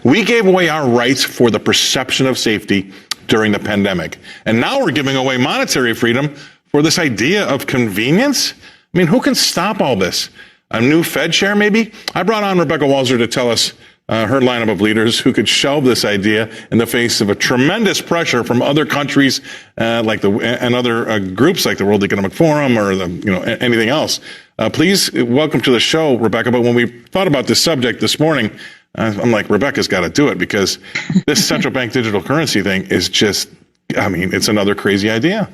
We gave away our rights for the perception of safety during the pandemic. And now we're giving away monetary freedom for this idea of convenience. I mean, who can stop all this? A new Fed chair, maybe? I brought on Rebecca Walser to tell us her lineup of leaders who could shelve this idea in the face of a tremendous pressure from other countries and other groups like the World Economic Forum or anything else. Please welcome to the show, Rebecca. But when we thought about this subject this morning, I'm like, Rebecca's got to do it because this central bank digital currency thing is just, it's another crazy idea.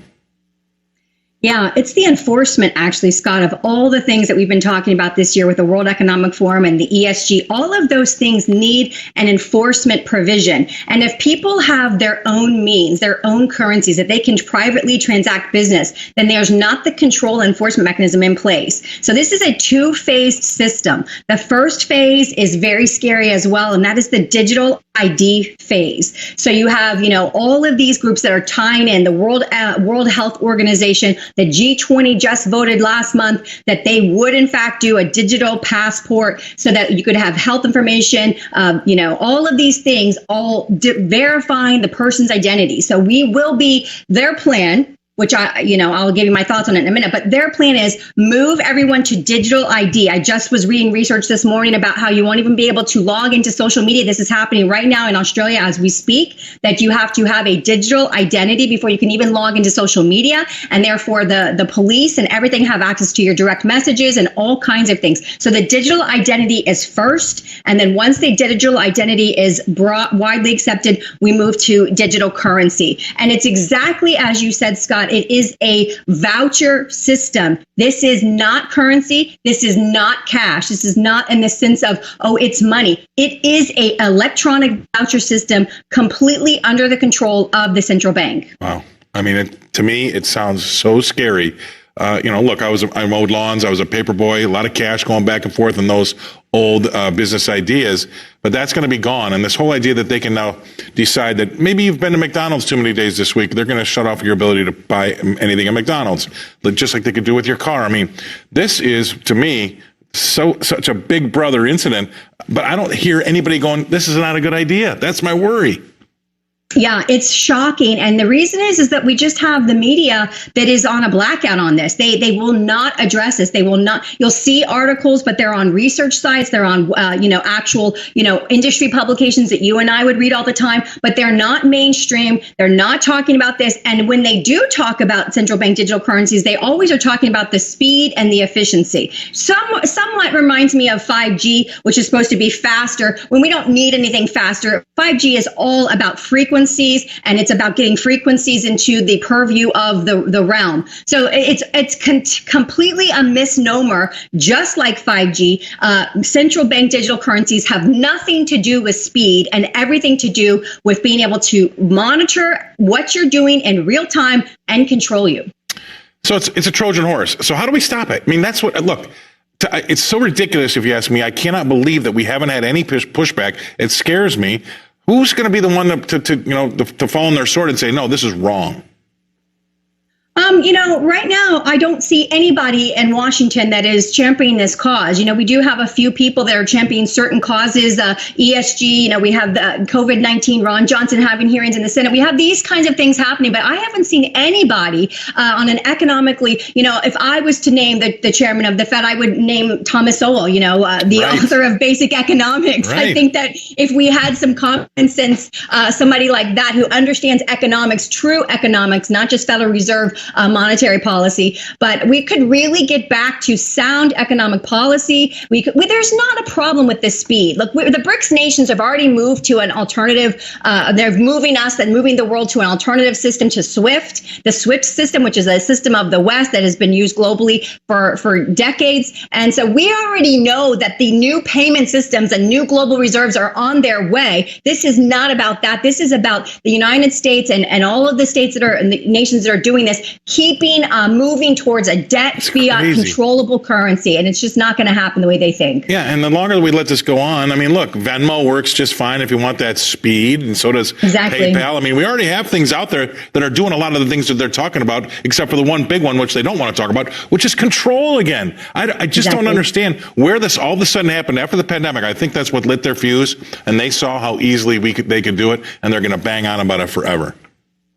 Yeah, it's the enforcement, actually, Scott, of all the things that we've been talking about this year with the World Economic Forum and the ESG. All of those things need an enforcement provision. And if people have their own means, their own currencies, that they can privately transact business, then there's not the control enforcement mechanism in place. So this is a two-phased system. The first phase is very scary as well, and that is the digital ID phase. So you have, all of these groups that are tying in the World Health Organization. The G20 just voted last month that they would, in fact, do a digital passport so that you could have health information, all of these things, all verifying the person's identity. So we will be their plan, which I'll give you my thoughts on it in a minute, but their plan is move everyone to digital ID. I just was reading research this morning about how you won't even be able to log into social media. This is happening right now in Australia as we speak, that you have to have a digital identity before you can even log into social media. And therefore the police and everything have access to your direct messages and all kinds of things. So the digital identity is first. And then once the digital identity is widely accepted, we move to digital currency. And it's exactly as you said, Scott. It is a voucher system. This is not currency. This is not cash. This is not in the sense of, it's money. It is a electronic voucher system completely under the control of the central bank. Wow. To me, it sounds so scary. Look, I mowed lawns. I was a paper boy, a lot of cash going back and forth in those old business ideas, but that's going to be gone. And this whole idea that they can now decide that maybe you've been to McDonald's too many days this week, they're going to shut off your ability to buy anything at McDonald's, just like they could do with your car. This is, to me, such a big brother incident, but I don't hear anybody going, this is not a good idea. That's my worry. Yeah, it's shocking. And the reason is that we just have the media that is on a blackout on this. They will not address this. They will not. You'll see articles, but they're on research sites. They're on, actual, industry publications that you and I would read all the time, but they're not mainstream. They're not talking about this. And when they do talk about central bank digital currencies, they always are talking about the speed and the efficiency. Somewhat reminds me of 5G, which is supposed to be faster when we don't need anything faster. 5G is all about frequencies, and it's about getting frequencies into the purview of the realm. So it's completely a misnomer, just like 5G. Central bank digital currencies have nothing to do with speed and everything to do with being able to monitor what you're doing in real time and control you. So it's a Trojan horse. So how do we stop it? that's what, look, it's so ridiculous if you ask me. I cannot believe that we haven't had any pushback. It scares me. Who's going to be the one to fall on their sword and say, no, this is wrong? Right now, I don't see anybody in Washington that is championing this cause. We do have a few people that are championing certain causes, ESG, we have the COVID-19, Ron Johnson having hearings in the Senate. We have these kinds of things happening, but I haven't seen anybody on an economically, if I was to name the chairman of the Fed, I would name Thomas Sowell, the right. author of Basic Economics. Right. I think that if we had some common sense, somebody like that who understands economics, true economics, not just Federal Reserve monetary policy, but we could really get back to sound economic policy. There's not a problem with the speed. Look, the BRICS nations have already moved to an alternative. They're moving the world to an alternative system to SWIFT, the SWIFT system, which is a system of the West that has been used globally for decades. And so we already know that the new payment systems and new global reserves are on their way. This is not about that. This is about the United States and all of the states that are and the nations that are doing this keeping moving towards a debt fiat crazy. controllable currency, and it's just not going to happen the way they think. Yeah, and the longer we let this go on, I mean, look, Venmo works just fine if you want that speed, and so does Exactly. PayPal. I mean, we already have things out there that are doing a lot of the things that they're talking about, except for the one big one, which they don't want to talk about, which is control again. I just don't understand where this all of a sudden happened after the pandemic. I think that's what lit their fuse, and they saw how easily they could do it, and they're going to bang on about it forever.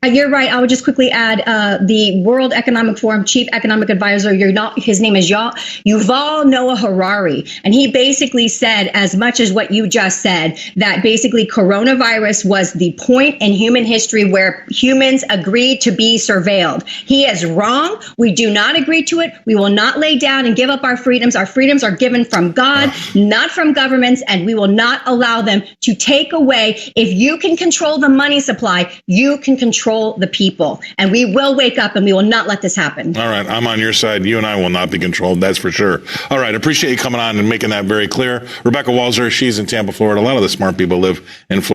You're right. I would just quickly add the World Economic Forum chief economic advisor. His name is Yuval Noah Harari, and he basically said as much as what you just said, that basically coronavirus was the point in human history where humans agreed to be surveilled. He is wrong. We do not agree to it. We will not lay down and give up our freedoms. Our freedoms are given from God, not from governments, and we will not allow them to take away. If you can control the money supply, you can control the people, and we will wake up and we will not let this happen. All right, I'm on your side. You and I will not be controlled, that's for sure. All right, appreciate you coming on and making that very clear. Rebecca Walser, she's in Tampa, Florida. A lot of the smart people live in Florida.